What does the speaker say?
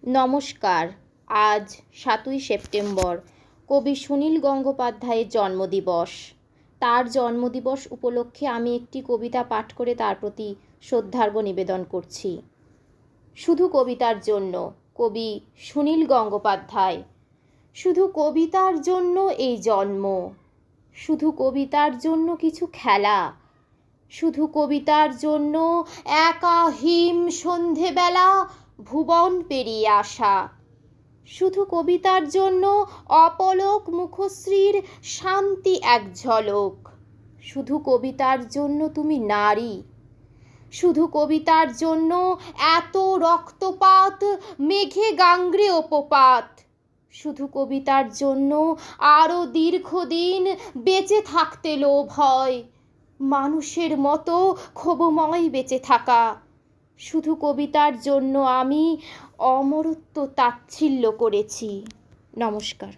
নমস্কার। আজ 7ই সেপ্টেম্বর কবি সুনীল গঙ্গোপাধ্যায়ের জন্মদিবস। তার জন্মদিবস উপলক্ষে আমি একটি কবিতা পাঠ করে তার প্রতি শ্রদ্ধার্ঘ্য নিবেদন করছি। শুধু কবিতার জন্য, কবি সুনীল গঙ্গোপাধ্যায়। শুধু কবিতার জন্য এই জন্ম, শুধু কবিতার জন্য কিছু খেলা, শুধু কবিতার জন্য একা হিম সন্ধেবেলা ভুবন পেরিয়ে আসা, শুধু কবিতার জন্য অপলক মুখশ্রীর শান্তি এক ঝলক, শুধু কবিতার জন্য তুমি নারী, শুধু কবিতার জন্য এত রক্তপাত মেঘে গাঙ্গ্রেয় উপপাত, শুধু কবিতার জন্য আরও দীর্ঘদিন বেঁচে থাকতে লোভ হয়, মানুষের মতো ক্ষোভময় বেঁচে থাকা। শুধু কবিতার জন্য আমি অমরত্ব তাচ্ছিল্য করেছি। নমস্কার।